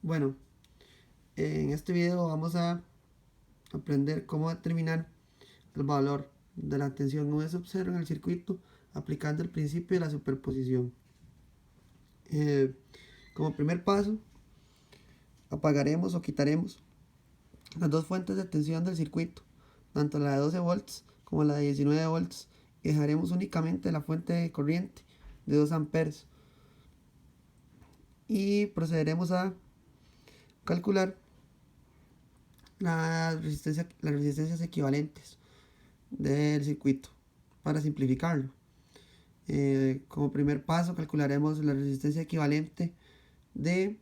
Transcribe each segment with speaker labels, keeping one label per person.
Speaker 1: Bueno, en este video vamos a aprender cómo determinar el valor de la tensión V sub 0 en el circuito aplicando el principio de la superposición. Eh, Como primer paso, apagaremos o quitaremos las dos fuentes de tensión del circuito, tanto la de 12 volts como la de 19 volts, y dejaremos únicamente la fuente de corriente de 2 amperes. Y procederemos a calcular las resistencias equivalentes del circuito para simplificarlo. Como primer paso calcularemos la resistencia equivalente de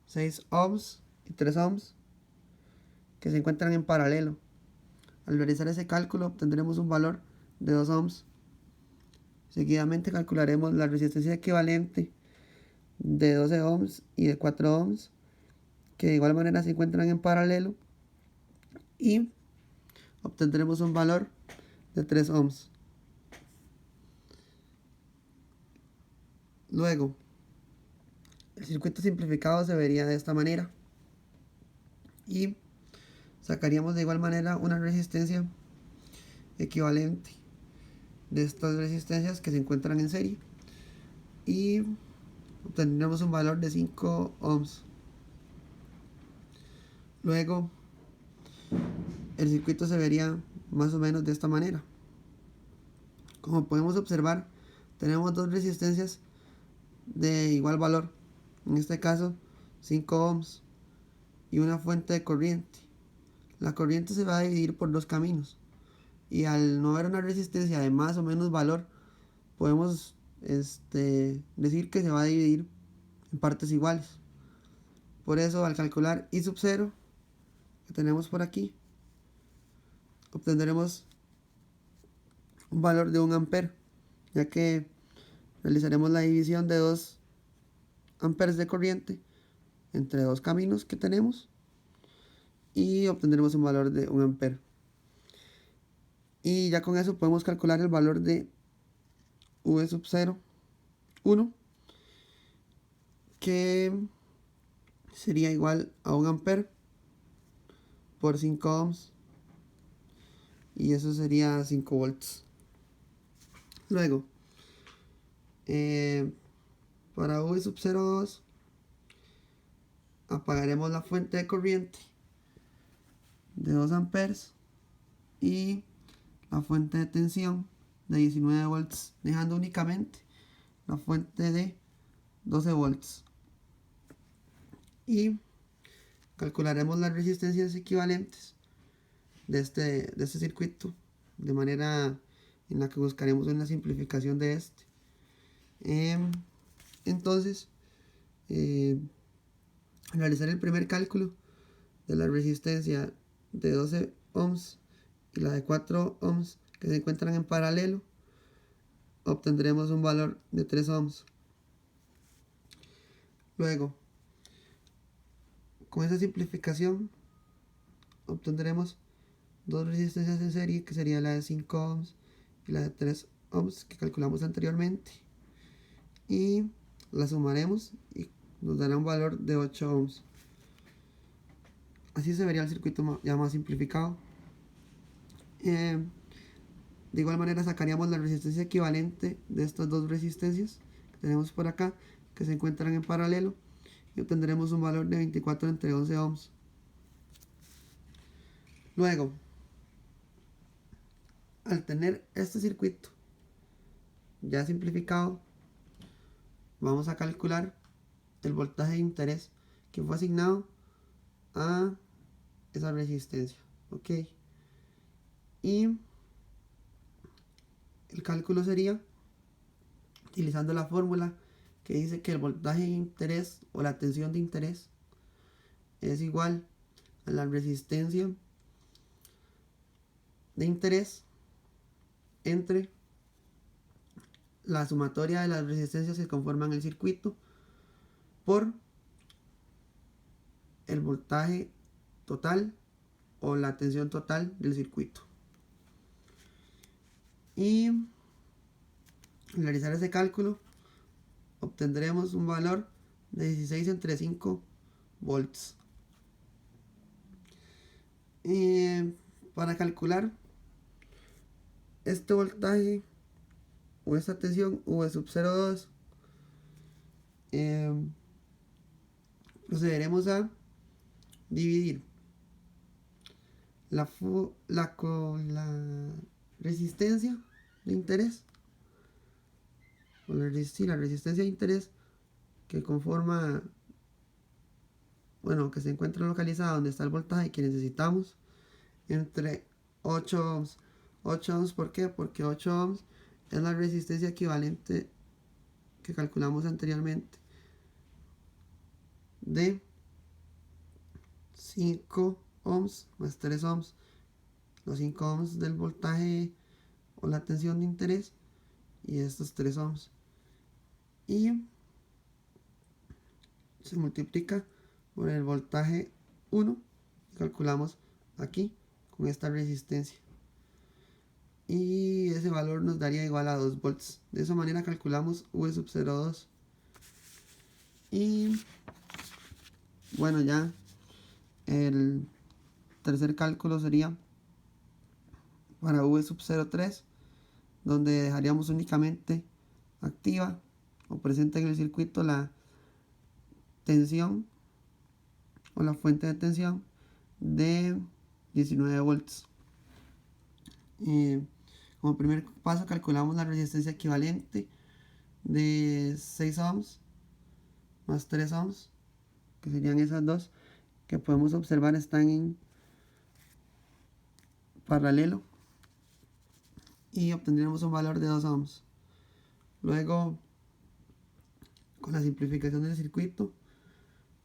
Speaker 1: 6 ohms y 3 ohms que se encuentran en paralelo. Al realizar ese cálculo obtendremos un valor de 2 ohms. Seguidamente calcularemos la resistencia equivalente de 12 ohms y de 4 ohms que de igual manera se encuentran en paralelo y obtendremos un valor de 3 ohms. Luego, el circuito simplificado se vería de esta manera y sacaríamos de igual manera una resistencia equivalente de estas resistencias que se encuentran en serie y obtendremos un valor de 5 ohms. Luego, el circuito se vería más o menos de esta manera. Como podemos observar, tenemos dos resistencias de igual valor, en este caso 5 ohms, y una fuente de corriente. La corriente se va a dividir por dos caminos, y al no haber una resistencia de más o menos valor, podemos decir que se va a dividir en partes iguales. Por eso, al calcular I sub 0, que tenemos por aquí, obtendremos un valor de 1 ampere, ya que realizaremos la división de 2 amperes de corriente entre dos caminos que tenemos y obtendremos un valor de 1 ampere. Y ya con eso podemos calcular el valor de V sub 0, 1, que sería igual a 1 ampere por 5 ohms, y eso sería 5 volts. Luego, para V sub 0,2 apagaremos la fuente de corriente de 2 amperes y la fuente de tensión de 19 volts, dejando únicamente la fuente de 12 volts. Y calcularemos las resistencias equivalentes de este circuito, de manera en la que buscaremos una simplificación de este. Entonces, al realizar el primer cálculo de la resistencia de 12 ohms y la de 4 ohms que se encuentran en paralelo, obtendremos un valor de 3 ohms. Luego, con esa simplificación, obtendremos dos resistencias en serie, que sería la de 5 ohms y la de 3 ohms que calculamos anteriormente, y la sumaremos y nos dará un valor de 8 ohms. Así se vería el circuito ya más simplificado. De igual manera sacaríamos la resistencia equivalente de estas dos resistencias que tenemos por acá, que se encuentran en paralelo, y obtendremos un valor de 24 entre 11 ohms. Luego, al tener este circuito ya simplificado, vamos a calcular el voltaje de interés que fue asignado a esa resistencia. Ok, y el cálculo sería utilizando la fórmula que dice que el voltaje de interés o la tensión de interés es igual a la resistencia de interés entre la sumatoria de las resistencias que conforman el circuito por el voltaje total o la tensión total del circuito. Y al realizar ese cálculo obtendremos un valor de 16 entre 5 volts. Para calcular este voltaje o esta tensión V sub 0,2, procederemos a dividir la resistencia de interés, o la resistencia de interés que conforma, que se encuentra localizada donde está el voltaje que necesitamos, entre 8 ohms. 8 ohms, ¿por qué? Porque 8 ohms es la resistencia equivalente que calculamos anteriormente de 5 ohms más 3 ohms. Los 5 ohms del voltaje o la tensión de interés y estos 3 ohms. Y se multiplica por el voltaje 1 y calculamos aquí con esta resistencia. Y ese valor nos daría igual a 2 volts. De esa manera calculamos V sub 0,2. Y bueno, ya el tercer cálculo sería para V sub 0,3, donde dejaríamos únicamente activa o presente en el circuito la tensión o la fuente de tensión de 19 volts. Como primer paso calculamos la resistencia equivalente de 6 ohms más 3 ohms, que serían esas dos que podemos observar están en paralelo, y obtendremos un valor de 2 ohms. Luego, con la simplificación del circuito,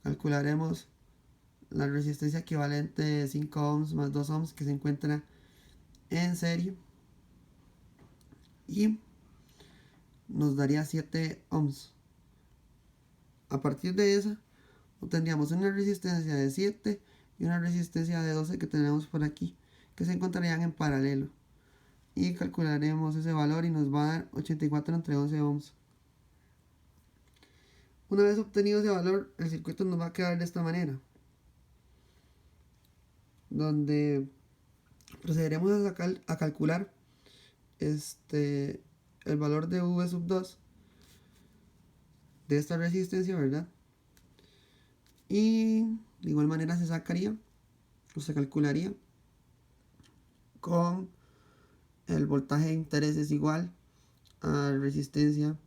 Speaker 1: calcularemos la resistencia equivalente de 5 ohms más 2 ohms que se encuentra en serie y nos daría 7 ohms. A partir de esa obtendríamos una resistencia de 7 y una resistencia de 12 que tenemos por aquí, que se encontrarían en paralelo, y calcularemos ese valor y nos va a dar 84 entre 11 ohms. Una vez obtenido ese valor, el circuito nos va a quedar de esta manera, donde procederemos a calcular el valor de V sub 2 de esta resistencia, ¿verdad? Y de igual manera se sacaría o se calcularía con el voltaje de interés es igual a la resistencia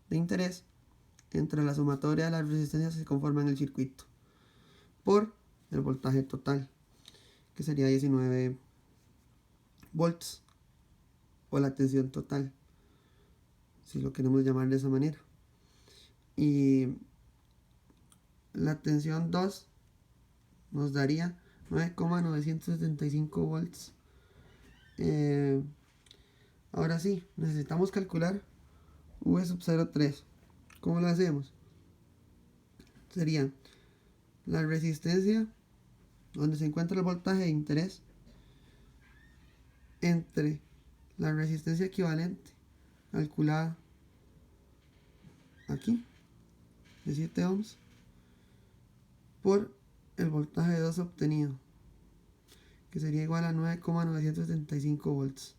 Speaker 1: de interés entre la sumatoria de las resistencias que conforman el circuito por el voltaje total, que sería 19 volts, o la tensión total, si lo queremos llamar de esa manera. Y la tensión 2 nos daría 9,975 volts. Ahora sí, necesitamos calcular V sub 0,3. ¿Cómo lo hacemos? Sería la resistencia donde se encuentra el voltaje de interés entre la resistencia equivalente calculada aquí de 7 ohms por el voltaje de 2 obtenido, que sería igual a 9,975 volts.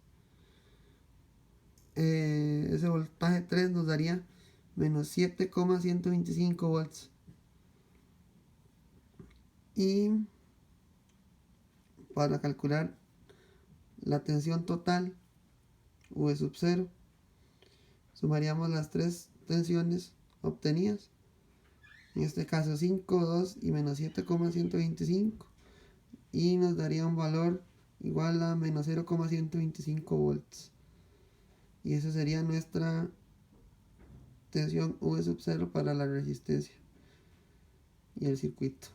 Speaker 1: Ese voltaje 3 nos daría menos 7,125 volts. Y para calcular la tensión total, V sub 0, sumaríamos las tres tensiones obtenidas, en este caso 5, 2 y menos 7,125, y nos daría un valor igual a menos 0,125 volts. Y esa sería nuestra tensión V sub 0 para la resistencia y el circuito.